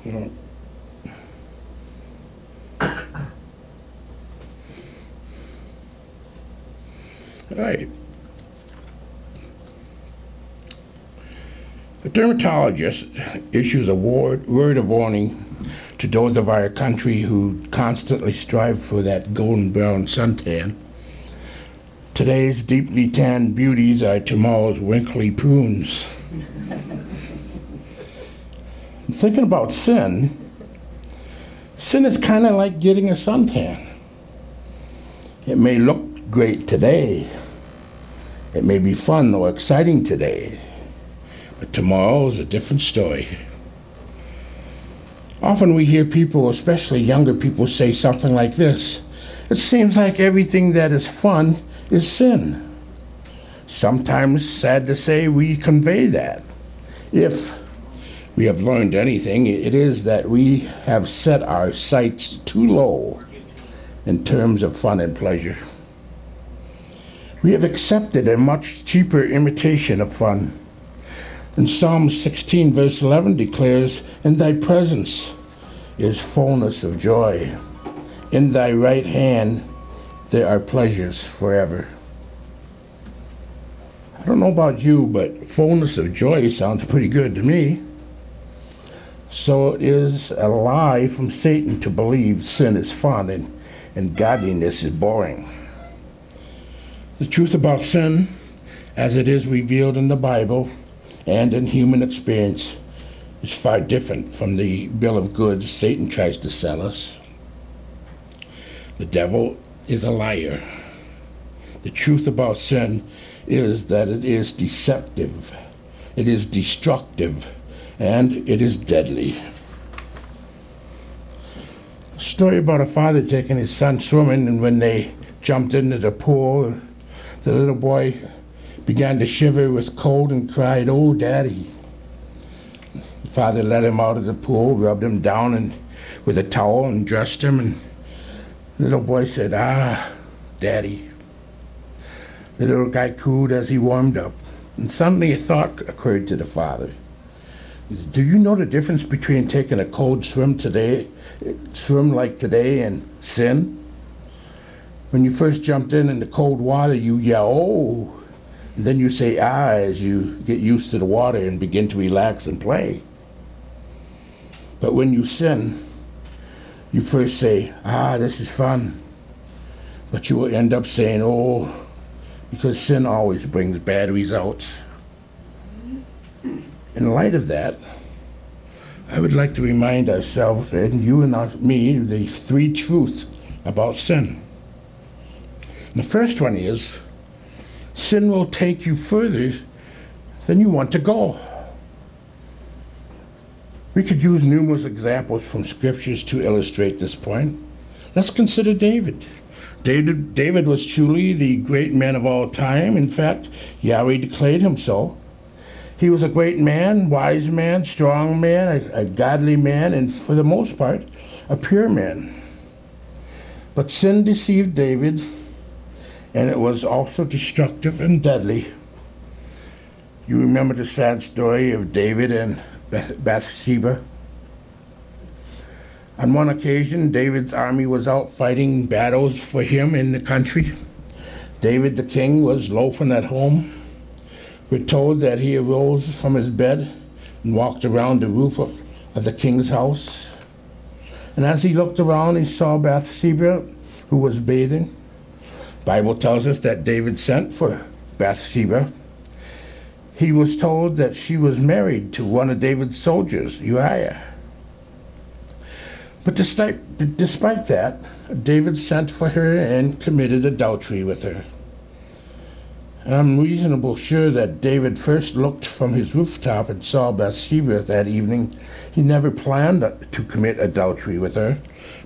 All right. A dermatologist issues a word of warning to those of our country who constantly strive for that golden brown suntan. Today's deeply tanned beauties are tomorrow's wrinkly prunes. Thinking about sin is kind of like getting a suntan. It may look great today. It may be fun or exciting today. But tomorrow is a different story. Often we hear people, especially younger people, say something like this: "It seems like everything that is fun is sin." Sometimes, sad to say, we convey that. If we have learned anything, it is that we have set our sights too low in terms of fun and pleasure. We have accepted a much cheaper imitation of fun. And Psalm 16 verse 11 declares, "In thy presence is fullness of joy. In thy right hand there are pleasures forever." I don't know about you, but fullness of joy sounds pretty good to me. So it is a lie from Satan to believe sin is fun and godliness is boring. The truth about sin, as it is revealed in the Bible and in human experience, is far different from the bill of goods Satan tries to sell us. The devil is a liar. The truth about sin is that it is deceptive, it is destructive, and it is deadly. A story about a father taking his son swimming, and when they jumped into the pool, the little boy began to shiver with cold and cried, "Oh, Daddy." The father let him out of the pool, rubbed him down with a towel and dressed him, and the little boy said, "Ah, Daddy." The little guy cooed as he warmed up, and suddenly a thought occurred to the father. "Do you know the difference between taking a cold swim like today, and sin? When you first jumped in the cold water, you yell, 'Oh,' and then you say 'ah' as you get used to the water and begin to relax and play. But when you sin, you first say, 'Ah, this is fun,' but you will end up saying 'oh,' because sin always brings bad results." In light of that, I would like to remind ourselves, and you and me, the three truths about sin. And the first one is, sin will take you further than you want to go. We could use numerous examples from scriptures to illustrate this point. Let's consider David. David was truly the great man of all time. In fact, Yahweh declared him so. He was a great man, wise man, strong man, a godly man, and for the most part, a pure man. But sin deceived David, and it was also destructive and deadly. You remember the sad story of David and Bathsheba? On one occasion, David's army was out fighting battles for him in the country. David the king was loafing at home. We're told that he arose from his bed and walked around the roof of the king's house. And as he looked around, he saw Bathsheba, who was bathing. The Bible tells us that David sent for Bathsheba. He was told that she was married to one of David's soldiers, Uriah. But despite that, David sent for her and committed adultery with her. I'm reasonably sure that David first looked from his rooftop and saw Bathsheba that evening. He never planned to commit adultery with her,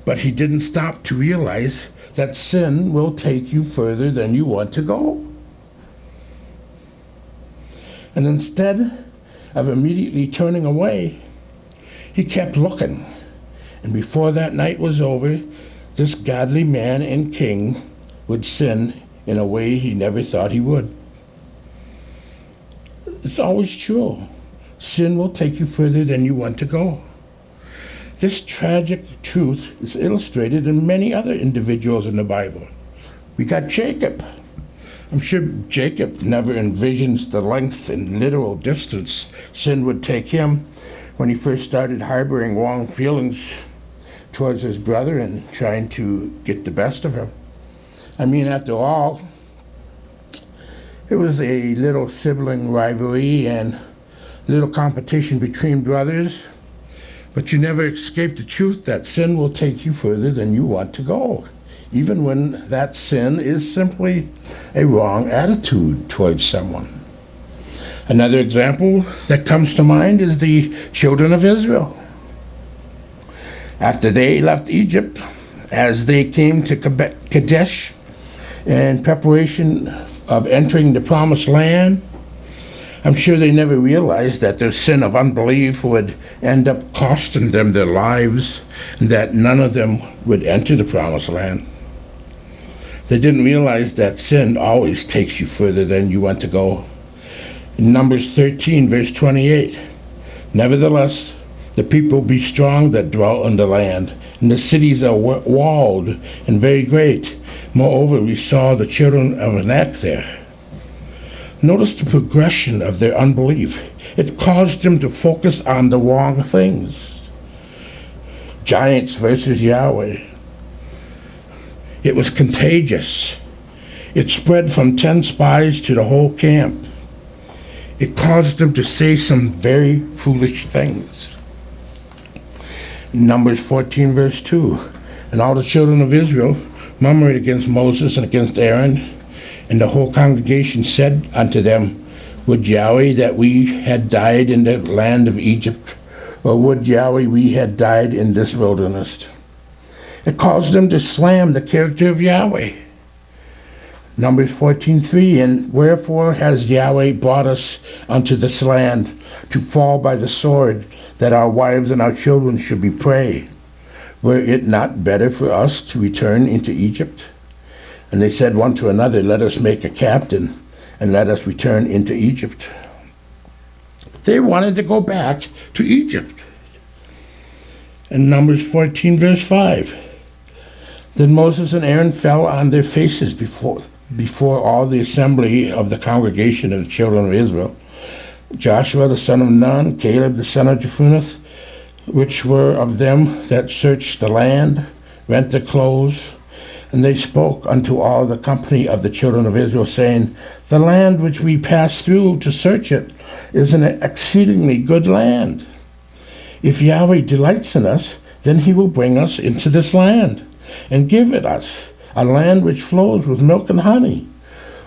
but he didn't stop to realize that sin will take you further than you want to go. And instead of immediately turning away, he kept looking. And before that night was over, this godly man and king would sin in a way he never thought he would. It's always true. Sin will take you further than you want to go. This tragic truth is illustrated in many other individuals in the Bible. We got Jacob. I'm sure Jacob never envisions the length and literal distance sin would take him when he first started harboring wrong feelings towards his brother and trying to get the best of him. I mean, after all, it was a little sibling rivalry and little competition between brothers, but you never escape the truth that sin will take you further than you want to go, even when that sin is simply a wrong attitude towards someone. Another example that comes to mind is the children of Israel. After they left Egypt, as they came to Kadesh in preparation of entering the promised land, I'm sure they never realized that their sin of unbelief would end up costing them their lives and that none of them would enter the promised land. They didn't realize that sin always takes you further than you want to go. In Numbers 13, verse 28, nevertheless, the people be strong that dwell in the land, and the cities are walled and very great. Moreover, we saw the children of Anak there. Notice the progression of their unbelief. It caused them to focus on the wrong things. Giants versus Yahweh. It was contagious. It spread from 10 spies to the whole camp. It caused them to say some very foolish things. Numbers 14, verse 2. And all the children of Israel murmured against Moses and against Aaron, and the whole congregation said unto them, would Yahweh that we had died in the land of Egypt, or would Yahweh we had died in this wilderness? It caused them to slam the character of Yahweh. Numbers 14:3, and wherefore has Yahweh brought us unto this land, to fall by the sword, that our wives and our children should be prey? Were it not better for us to return into Egypt? And they said one to another, let us make a captain, and let us return into Egypt. They wanted to go back to Egypt. In Numbers 14, verse 5, then Moses and Aaron fell on their faces before all the assembly of the congregation of the children of Israel. Joshua the son of Nun, Caleb the son of Jephunneh, which were of them that searched the land, rent their clothes, and they spoke unto all the company of the children of Israel, saying, the land which we passed through to search it is an exceedingly good land. If Yahweh delights in us, then he will bring us into this land, and give it us, a land which flows with milk and honey.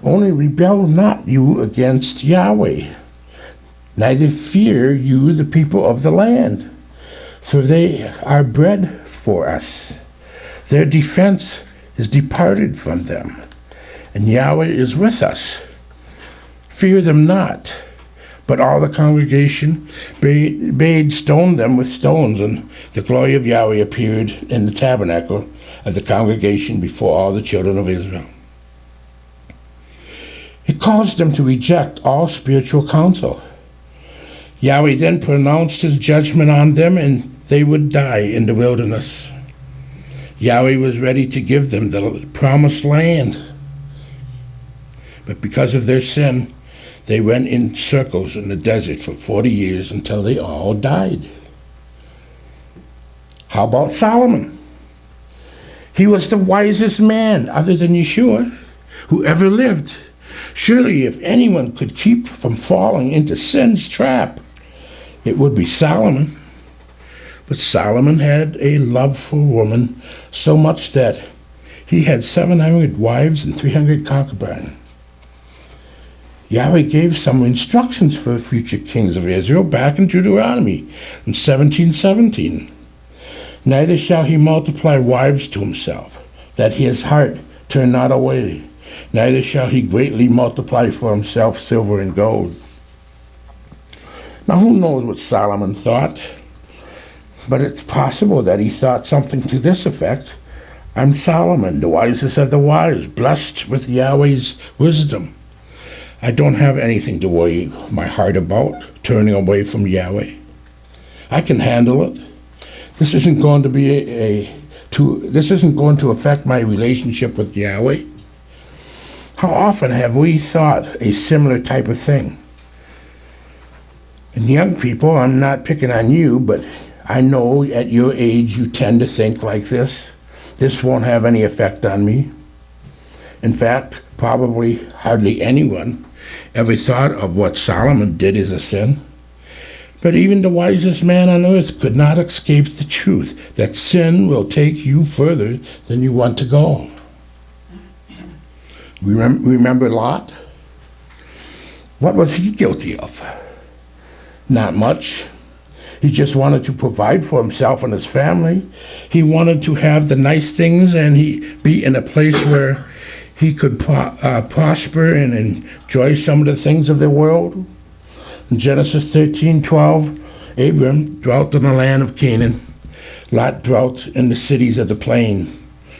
Only rebel not you against Yahweh, neither fear you the people of the land, for they are bread for us. Their defense is departed from them, and Yahweh is with us. Fear them not. But all the congregation bade stone them with stones, and the glory of Yahweh appeared in the tabernacle of the congregation before all the children of Israel. It caused them to reject all spiritual counsel. Yahweh then pronounced his judgment on them, and they would die in the wilderness. Yahweh was ready to give them the promised land, but because of their sin, they went in circles in the desert for 40 years until they all died. How about Solomon? He was the wisest man, other than Yeshua, who ever lived. Surely if anyone could keep from falling into sin's trap, it would be Solomon. But Solomon had a love for woman, so much that he had 700 wives and 300 concubines. Yahweh gave some instructions for future kings of Israel back in Deuteronomy in 17:17. Neither shall he multiply wives to himself, that his heart turn not away. Neither shall he greatly multiply for himself silver and gold. Now who knows what Solomon thought? But it's possible that he thought something to this effect. I'm Solomon, the wisest of the wise, blessed with Yahweh's wisdom. I don't have anything to worry my heart about, turning away from Yahweh. I can handle it. This isn't going to be this isn't going to affect my relationship with Yahweh. How often have we thought a similar type of thing? And young people, I'm not picking on you, but I know at your age you tend to think like this. This won't have any effect on me. In fact, probably hardly anyone ever thought of what Solomon did as a sin. But even the wisest man on earth could not escape the truth that sin will take you further than you want to go. Remember Lot? What was he guilty of? Not much. He just wanted to provide for himself and his family. He wanted to have the nice things and be in a place where he could prosper and enjoy some of the things of the world. In Genesis 13:12, Abram dwelt in the land of Canaan. Lot dwelt in the cities of the plain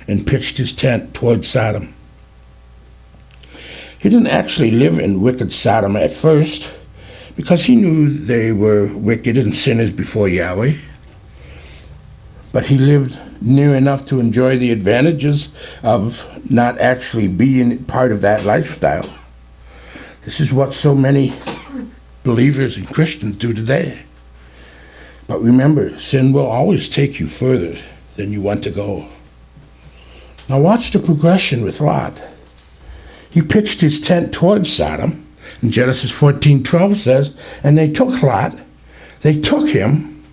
and pitched his tent toward Sodom. He didn't actually live in wicked Sodom at first because he knew they were wicked and sinners before Yahweh. But he lived near enough to enjoy the advantages of not actually being part of that lifestyle. This is what so many believers and Christians do today. But remember, sin will always take you further than you want to go. Now watch the progression with Lot. He pitched his tent towards Sodom. And Genesis 14:12 says, and they took Lot, they took him,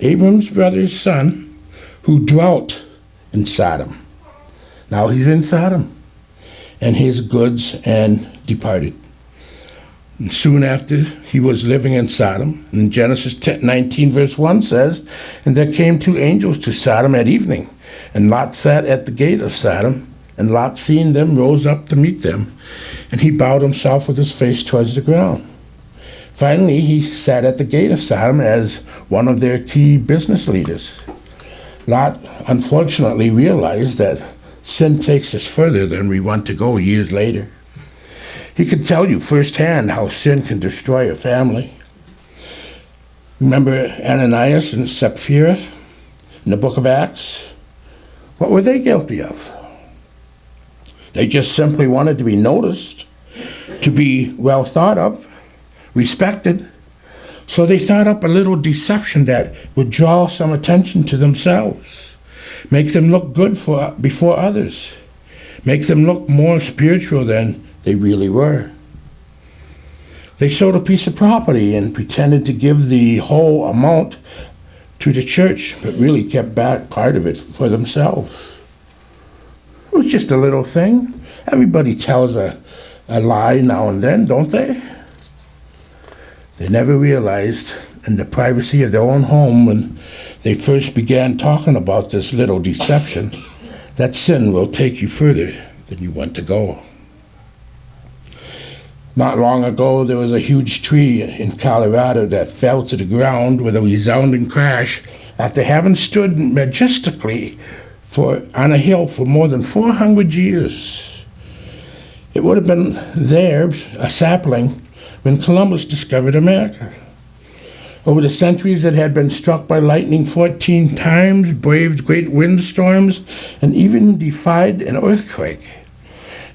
Abram's brother's son, who dwelt in Sodom. Now he's in Sodom, and his goods, and departed. And soon after, he was living in Sodom. And Genesis 19, verse 1 says, and there came two angels to Sodom at evening, and Lot sat at the gate of Sodom, and Lot, seeing them, rose up to meet them, and he bowed himself with his face towards the ground. Finally, he sat at the gate of Sodom as one of their key business leaders. Lot unfortunately realized that sin takes us further than we want to go years later. He could tell you firsthand how sin can destroy a family. Remember Ananias and Sapphira in the book of Acts? What were they guilty of? They just simply wanted to be noticed, to be well thought of, respected. So they thought up a little deception that would draw some attention to themselves, make them look good before others, make them look more spiritual than they really were. They sold a piece of property and pretended to give the whole amount to the church, but really kept back part of it for themselves. It was just a little thing. Everybody tells a lie now and then, don't they? They never realized in the privacy of their own home when they first began talking about this little deception that sin will take you further than you want to go. Not long ago, there was a huge tree in Colorado that fell to the ground with a resounding crash after having stood majestically on a hill for more than 400 years. It would have been there, a sapling, when Columbus discovered America. Over the centuries, it had been struck by lightning 14 times, braved great windstorms, and even defied an earthquake.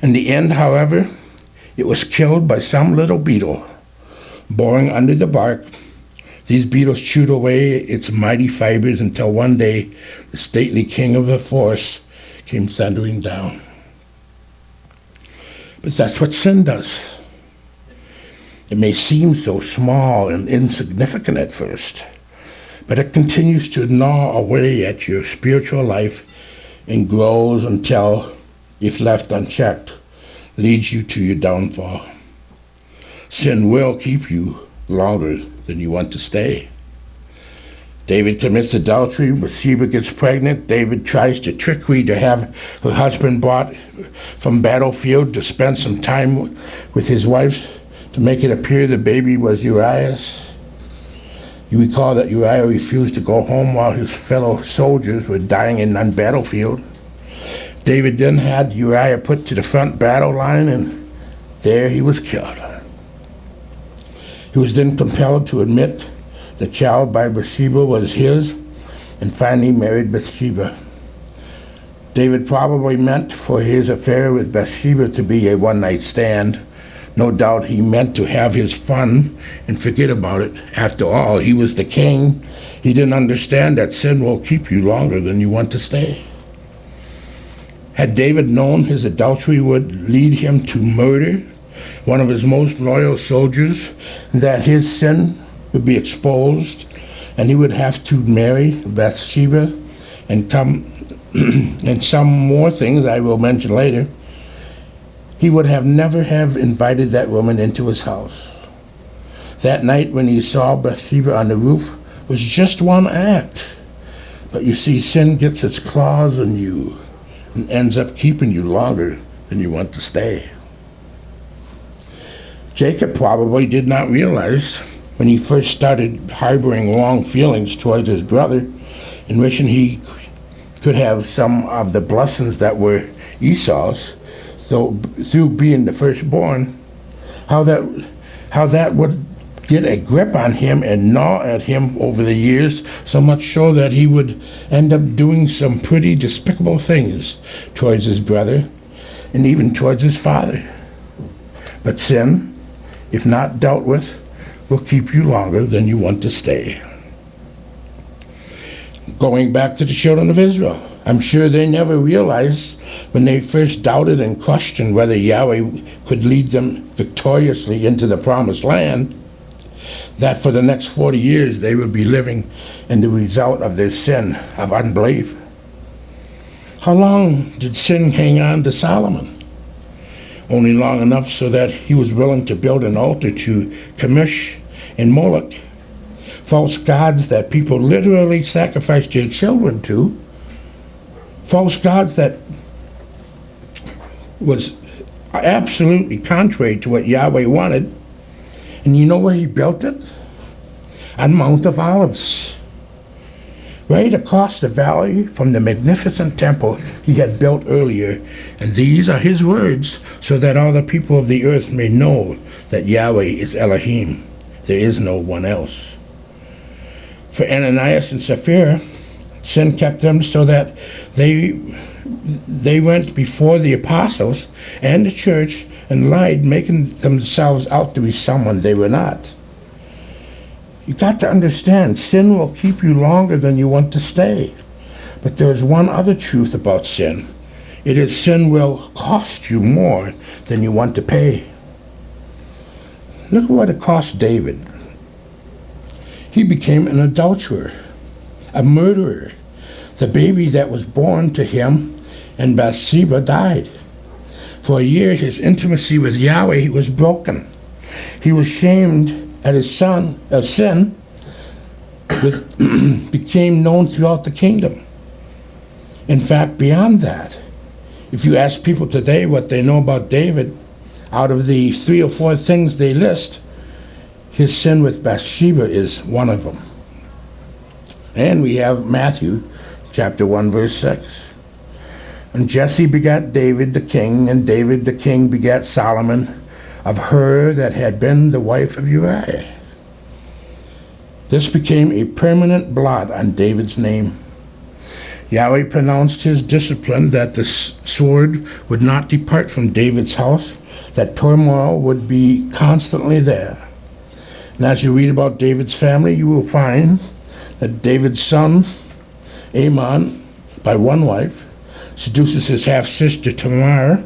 In the end, however, it was killed by some little beetle. Boring under the bark, these beetles chewed away its mighty fibers until one day the stately king of the forest came thundering down. But that's what sin does. It may seem so small and insignificant at first, but it continues to gnaw away at your spiritual life and grows until, if left unchecked, leads you to your downfall. Sin will keep you longer than you want to stay. David commits adultery, Bathsheba gets pregnant. David tries to trickery to have her husband brought from battlefield to spend some time with his wife to make it appear the baby was Uriah's. You recall that Uriah refused to go home while his fellow soldiers were dying in the battlefield. David then had Uriah put to the front battle line, and there he was killed. He was then compelled to admit the child by Bathsheba was his, and finally married Bathsheba. David probably meant for his affair with Bathsheba to be a one-night stand. No doubt he meant to have his fun and forget about it. After all, he was the king. He didn't understand that sin will keep you longer than you want to stay. Had David known his adultery would lead him to murder one of his most loyal soldiers, that his sin would be exposed, and he would have to marry Bathsheba and and some more things I will mention later, he would have never have invited that woman into his house. That night when he saw Bathsheba on the roof was just one act. But you see, sin gets its claws on you and ends up keeping you longer than you want to stay. Jacob probably did not realize when he first started harboring wrong feelings towards his brother and wishing he could have some of the blessings that were Esau's, though through being the firstborn, how that would get a grip on him and gnaw at him over the years, so much so that he would end up doing some pretty despicable things towards his brother and even towards his father. But sin, if not dealt with, will keep you longer than you want to stay. Going back to the children of Israel, I'm sure they never realized when they first doubted and questioned whether Yahweh could lead them victoriously into the promised land, that for the next 40 years they would be living in the result of their sin of unbelief. How long did sin hang on to Solomon? Only long enough so that he was willing to build an altar to Chemosh and Moloch, false gods that people literally sacrificed their children to, false gods that was absolutely contrary to what Yahweh wanted. And you know where he built it? On Mount of Olives, right across the valley from the magnificent temple he had built earlier. And these are his words, so that all the people of the earth may know that Yahweh is Elohim. There is no one else. For Ananias and Sapphira, sin kept them so that they went before the apostles and the church and lied, making themselves out to be someone they were not. You got to understand, sin will keep you longer than you want to stay. But there's one other truth about sin. It is sin will cost you more than you want to pay. Look at what it cost David. He became an adulterer, a murderer. The baby that was born to him and Bathsheba died. For a year, his intimacy with Yahweh was broken. He was shamed at his sin, became known throughout the kingdom. In fact, beyond that, if you ask people today what they know about David, out of the 3 or 4 things they list, his sin with Bathsheba is one of them. And we have Matthew chapter 1, verse 6. And Jesse begat David the king, and David the king begat Solomon of her that had been the wife of Uriah. This became a permanent blot on David's name. Yahweh pronounced his discipline that the sword would not depart from David's house, that turmoil would be constantly there. And as you read about David's family, you will find that David's son, Amon, by one wife, seduces his half-sister Tamar.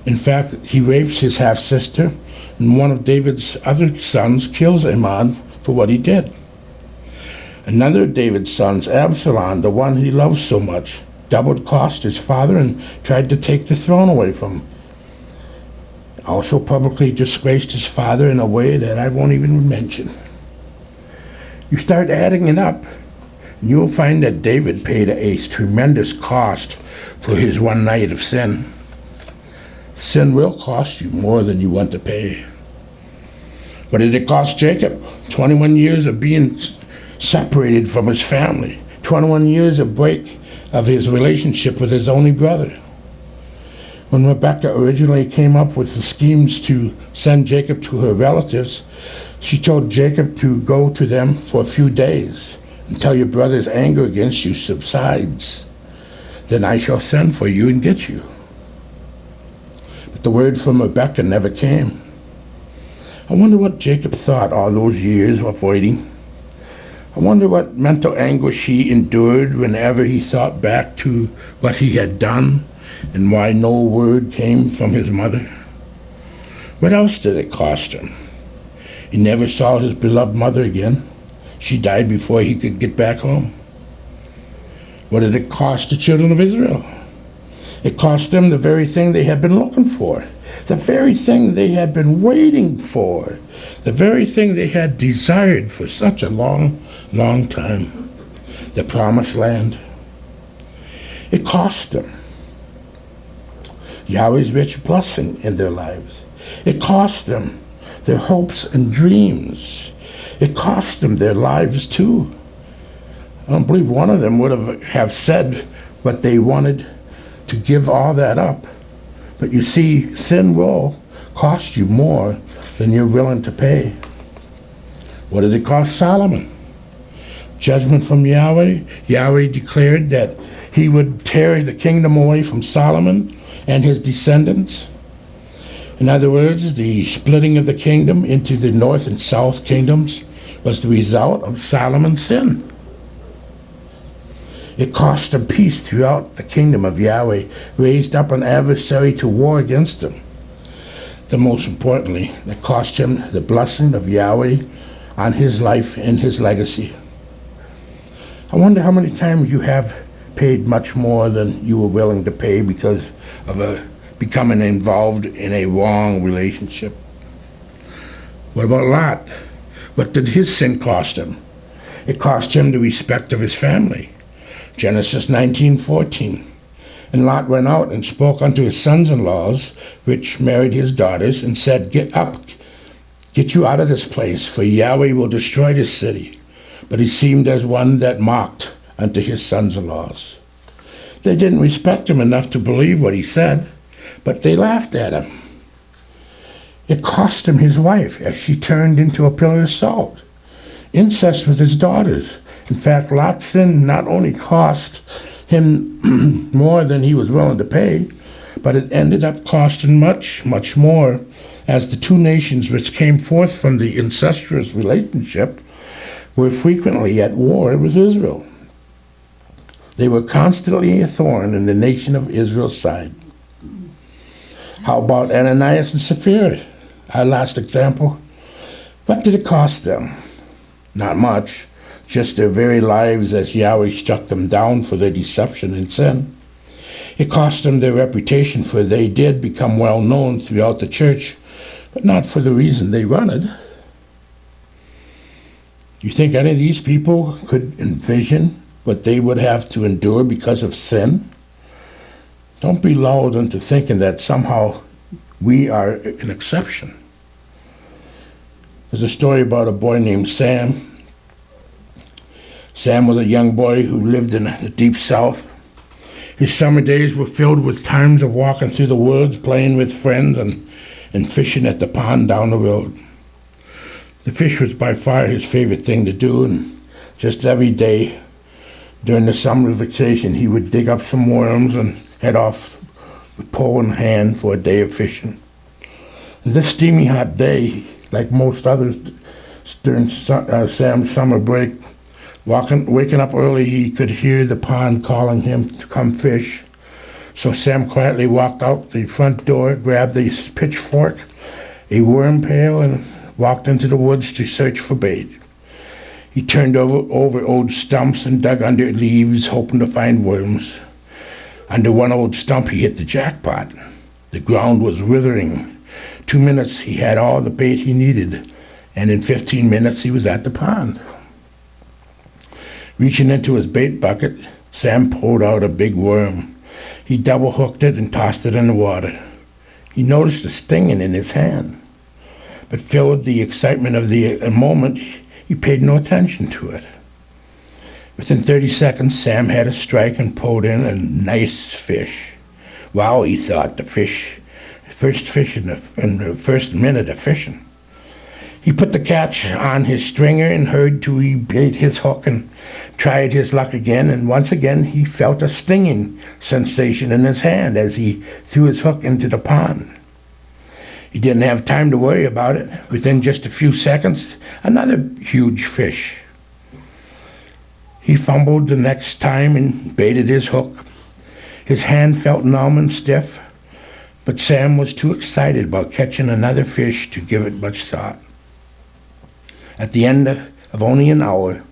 In fact, he rapes his half-sister, and one of David's other sons kills Amon for what he did. Another of David's sons, Absalom, the one he loved so much, double-crossed his father and tried to take the throne away from him. Also publicly disgraced his father in a way that I won't even mention. You start adding it up, and you'll find that David paid a tremendous cost for his one night of sin. Sin will cost you more than you want to pay. What did it cost Jacob? 21 years of being separated from his family. 21 years of break of his relationship with his only brother. When Rebekah originally came up with the schemes to send Jacob to her relatives, she told Jacob to go to them for a few days. until your brother's anger against you subsides. Then I shall send for you and get you. But the word from Rebekah never came. I wonder what Jacob thought all those years of waiting. I wonder what mental anguish he endured whenever he thought back to what he had done and why no word came from his mother. What else did it cost him? He never saw his beloved mother again. She died before he could get back home. What did it cost the children of Israel? It cost them the very thing they had been looking for, the very thing they had been waiting for, the very thing they had desired for such a long, long time, the promised land. It cost them Yahweh's rich blessing in their lives. It cost them their hopes and dreams. It cost them their lives too. I don't believe one of them would have said what they wanted to give all that up. But you see, sin will cost you more than you're willing to pay. What did it cost Solomon? Judgment from Yahweh. Yahweh declared that he would tear the kingdom away from Solomon and his descendants. In other words, the splitting of the kingdom into the north and south kingdoms was the result of Solomon's sin. It cost him peace throughout the kingdom of Yahweh, raised up an adversary to war against him. The most importantly, it cost him the blessing of Yahweh on his life and his legacy. I wonder how many times you have paid much more than you were willing to pay because of becoming involved in a wrong relationship. What about Lot? What did his sin cost him? It cost him the respect of his family. Genesis 19:14. And Lot went out and spoke unto his sons-in-laws, which married his daughters, and said, Get up, get you out of this place, for Yahweh will destroy this city. But he seemed as one that mocked unto his sons-in-laws. They didn't respect him enough to believe what he said, but they laughed at him. It cost him his wife, as she turned into a pillar of salt. Incest with his daughters. In fact, Lot's sin not only cost him more than he was willing to pay, but it ended up costing much, much more, as the two nations which came forth from the incestuous relationship were frequently at war with Israel. They were constantly a thorn in the nation of Israel's side. How about Ananias and Sapphira? Our last example. What did it cost them? Not much. Just their very lives as Yahweh struck them down for their deception and sin. It cost them their reputation, for they did become well known throughout the church, but not for the reason they wanted. Do you think any of these people could envision what they would have to endure because of sin? Don't be lulled into thinking that somehow we are an exception. There's a story about a boy named Sam. Sam was a young boy who lived in the deep south. His summer days were filled with times of walking through the woods, playing with friends, and fishing at the pond down the road. The fish was by far his favorite thing to do, and just every day during the summer vacation, he would dig up some worms and head off with pole in hand for a day of fishing. And this steamy hot day, like most others during Sam's summer break, waking up early, he could hear the pond calling him to come fish. So Sam quietly walked out the front door, grabbed a pitchfork, a worm pail, and walked into the woods to search for bait. He turned over old stumps and dug under leaves, hoping to find worms. Under one old stump, he hit the jackpot. The ground was withering. 2 minutes, he had all the bait he needed, and in 15 minutes, he was at the pond. Reaching into his bait bucket, Sam pulled out a big worm. He double-hooked it and tossed it in the water. He noticed a stinging in his hand, but filled with the excitement of the moment, he paid no attention to it. Within 30 seconds, Sam had a strike and pulled in a nice fish. Wow, he thought, the first fish in the first minute of fishing. He put the catch on his stringer and hurried to rebait his hook and tried his luck again, and once again he felt a stinging sensation in his hand as he threw his hook into the pond. He didn't have time to worry about it. Within just a few seconds, another huge fish. He fumbled the next time and baited his hook. His hand felt numb and stiff, but Sam was too excited about catching another fish to give it much thought. At the end of only an hour,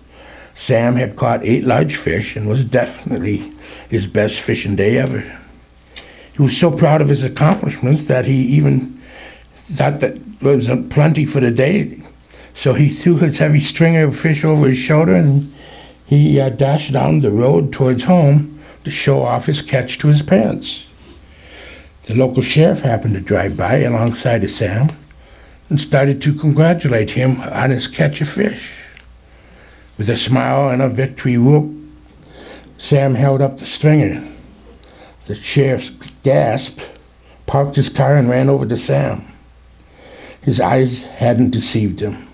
Sam had caught 8 large fish and was definitely his best fishing day ever. He was so proud of his accomplishments that he even thought that there was plenty for the day. So he threw his heavy stringer of fish over his shoulder and he dashed down the road towards home to show off his catch to his parents. The local sheriff happened to drive by alongside of Sam and started to congratulate him on his catch of fish. With a smile and a victory whoop, Sam held up the stringer. The sheriff gasped, parked his car, and ran over to Sam. His eyes hadn't deceived him.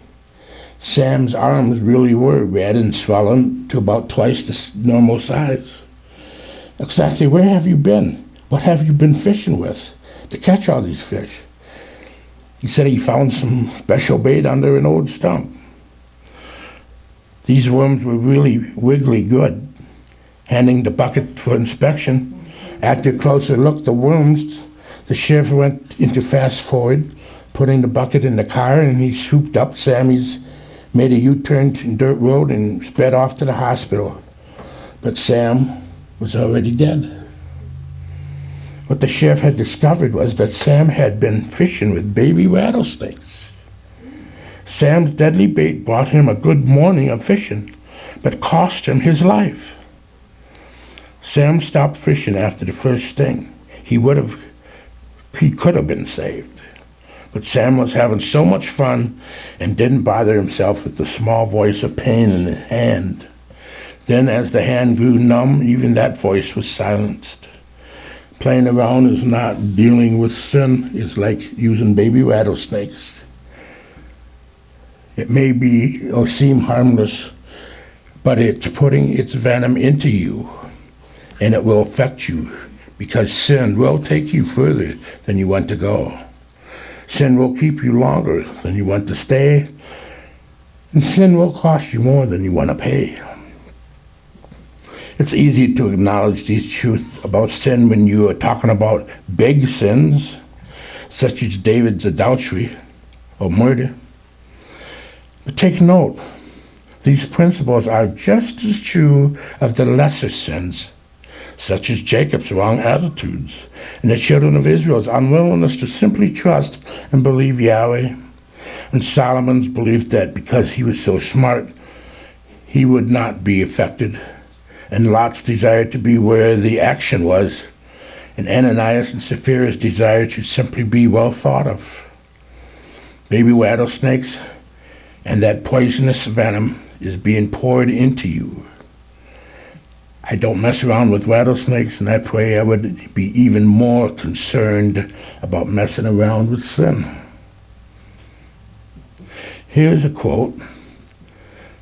Sam's arms really were red and swollen to about twice the normal size. "Exactly where have you been? What have you been fishing with to catch all these fish?" He said he found some special bait under an old stump. These worms were really wiggly good. Handing the bucket for inspection, after a closer look, the sheriff went into fast forward, putting the bucket in the car, and he swooped up Sammy's, made a U-turn to dirt road, and sped off to the hospital. But Sam was already dead. What the sheriff had discovered was that Sam had been fishing with baby rattlesnakes. Sam's deadly bait brought him a good morning of fishing, but cost him his life. Sam stopped fishing after the first sting. He could have been saved. But Sam was having so much fun and didn't bother himself with the small voice of pain in his hand. Then as the hand grew numb, even that voice was silenced. Playing around is not dealing with sin. It's like using baby rattlesnakes. It may be or seem harmless, but it's putting its venom into you, and it will affect you because sin will take you further than you want to go. Sin will keep you longer than you want to stay, and sin will cost you more than you want to pay. It's easy to acknowledge these truths about sin when you are talking about big sins, such as David's adultery or murder. But take note, these principles are just as true of the lesser sins, such as Jacob's wrong attitudes and the children of Israel's unwillingness to simply trust and believe Yahweh, and Solomon's belief that because he was so smart, he would not be affected, and Lot's desire to be where the action was, and Ananias and Sapphira's desire to simply be well thought of. Baby rattlesnakes and that poisonous venom is being poured into you. I don't mess around with rattlesnakes, and I pray I would be even more concerned about messing around with sin. Here's a quote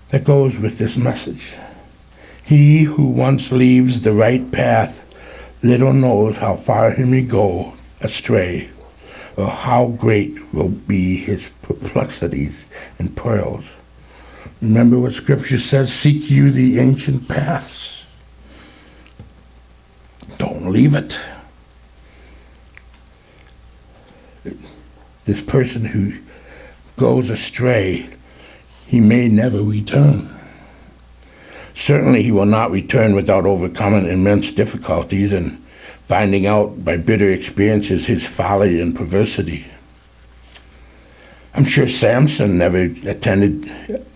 that goes with this message. "He who once leaves the right path little knows how far he may go astray, or how great will be his perplexities and perils." Remember what Scripture says, "Seek you the ancient paths." Don't leave it. This person who goes astray, he may never return. Certainly he will not return without overcoming immense difficulties and finding out by bitter experiences his folly and perversity. I'm sure Samson never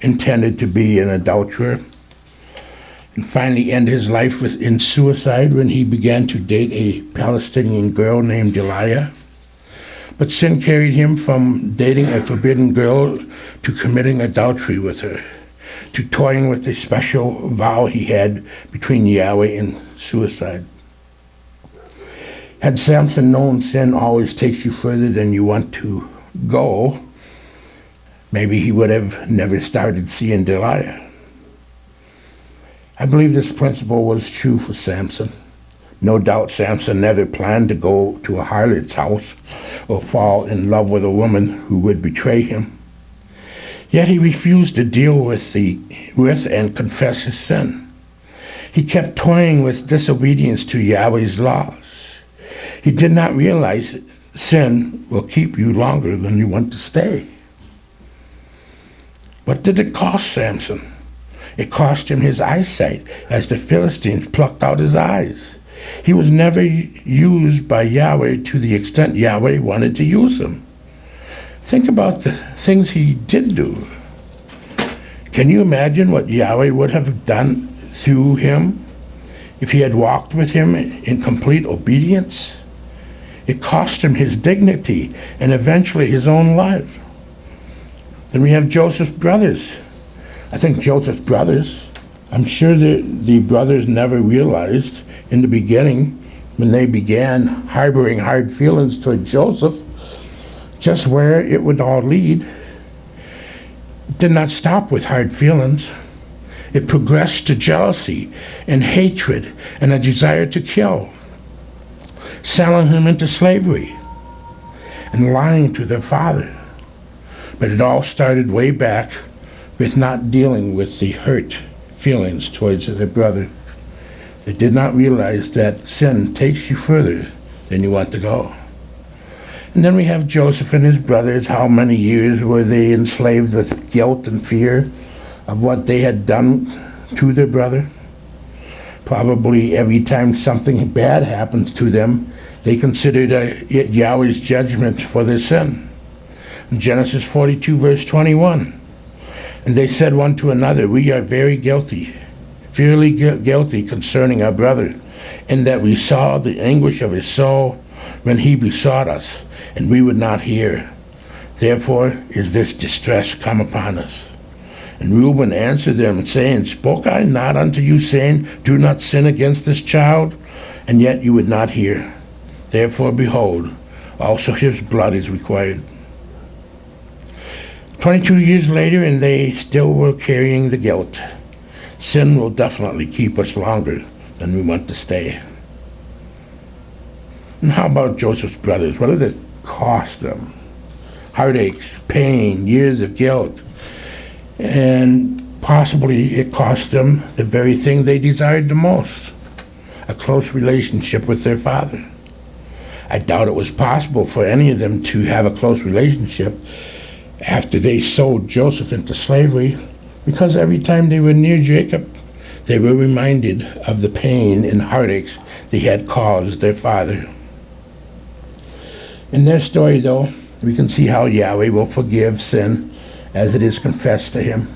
intended to be an adulterer, and finally end his life in suicide when he began to date a Palestinian girl named Delilah. But sin carried him from dating a forbidden girl to committing adultery with her, to toying with a special vow he had between Yahweh and suicide. Had Samson known sin always takes you further than you want to go, maybe he would have never started seeing Delilah. I believe this principle was true for Samson. No doubt Samson never planned to go to a harlot's house or fall in love with a woman who would betray him. Yet he refused to deal with and confess his sin. He kept toying with disobedience to Yahweh's laws. He did not realize sin will keep you longer than you want to stay. What did it cost Samson? It cost him his eyesight as the Philistines plucked out his eyes. He was never used by Yahweh to the extent Yahweh wanted to use him. Think about the things he did do. Can you imagine what Yahweh would have done through him if he had walked with him in complete obedience? It cost him his dignity and eventually his own life. Then we have Joseph's brothers. I think Joseph's brothers, I'm sure the brothers never realized in the beginning when they began harboring hard feelings toward Joseph, just where it would all lead. It did not stop with hard feelings. It progressed to jealousy and hatred and a desire to kill, selling him into slavery and lying to their father. But it all started way back with not dealing with the hurt feelings towards their brother. They did not realize that sin takes you further than you want to go. And then we have Joseph and his brothers. How many years were they enslaved with guilt and fear of what they had done to their brother? Probably every time something bad happened to them, they considered it Yahweh's judgment for their sin. In Genesis 42, verse 21, and they said one to another, we are very guilty concerning our brother, in that we saw the anguish of his soul when he besought us, and we would not hear. Therefore is this distress come upon us. And Reuben answered them, saying, spoke I not unto you, saying, do not sin against this child? And yet you would not hear. Therefore, behold, also his blood is required. 22 years later, and they still were carrying the guilt. Sin will definitely keep us longer than we want to stay. And how about Joseph's brothers? What did it cost them? Heartaches, pain, years of guilt. And possibly it cost them the very thing they desired the most, a close relationship with their father. I doubt it was possible for any of them to have a close relationship after they sold Joseph into slavery, because every time they were near Jacob, they were reminded of the pain and heartaches they had caused their father. In their story, though, we can see how Yahweh will forgive sin as it is confessed to him.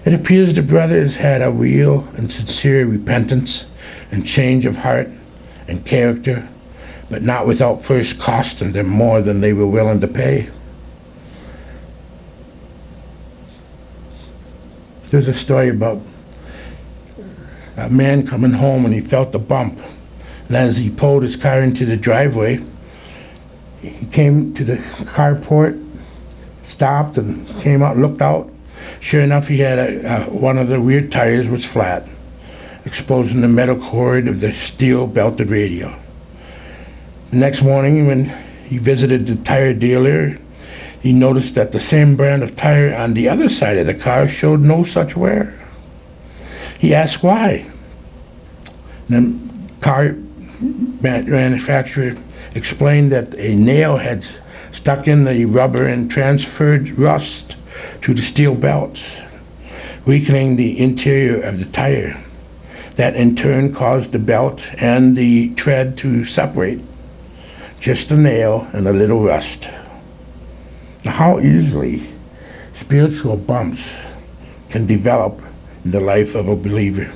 It appears the brothers had a real and sincere repentance and change of heart and character, but not without first costing them more than they were willing to pay. There's a story about a man coming home and he felt a bump. And as he pulled his car into the driveway, he came to the carport, stopped and came out, looked out. Sure enough, he had one of the rear tires was flat, exposing the metal cord of the steel belted radio. The next morning, when he visited the tire dealer, he noticed that the same brand of tire on the other side of the car showed no such wear. He asked why. The car manufacturer explained that a nail had stuck in the rubber and transferred rust to the steel belts, weakening the interior of the tire. That in turn caused the belt and the tread to separate. Just a nail and a little rust. How easily spiritual bumps can develop in the life of a believer.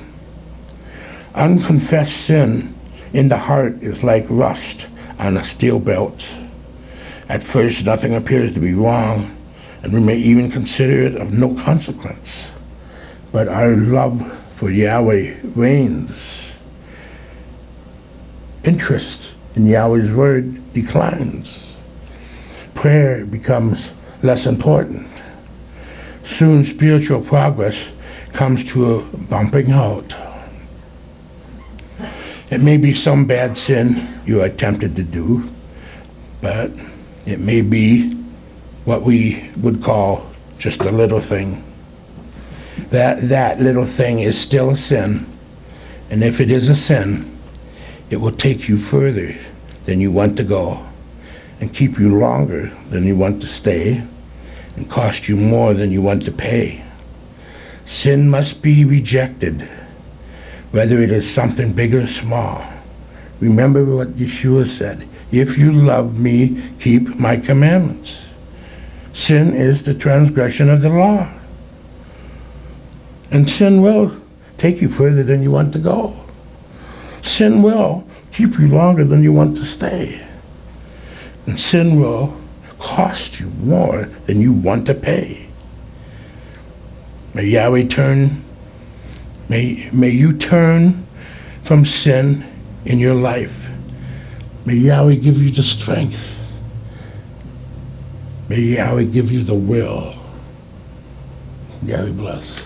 Unconfessed sin in the heart is like rust on a steel belt. At first, nothing appears to be wrong, and we may even consider it of no consequence. But our love for Yahweh reigns. Interest in Yahweh's word declines. Prayer becomes less important. Soon spiritual progress comes to a bumping out. It may be some bad sin you are tempted to do, but it may be what we would call just a little thing. That little thing is still a sin, and if it is a sin, it will take you further than you want to go, and keep you longer than you want to stay, and cost you more than you want to pay. Sin must be rejected, whether it is something big or small. Remember what Yeshua said, "If you love me, keep my commandments." Sin is the transgression of the law. And sin will take you further than you want to go. Sin will keep you longer than you want to stay. And sin will cost you more than you want to pay. May Yahweh may you turn from sin in your life. May Yahweh give you the strength. May Yahweh give you the will. Yahweh bless.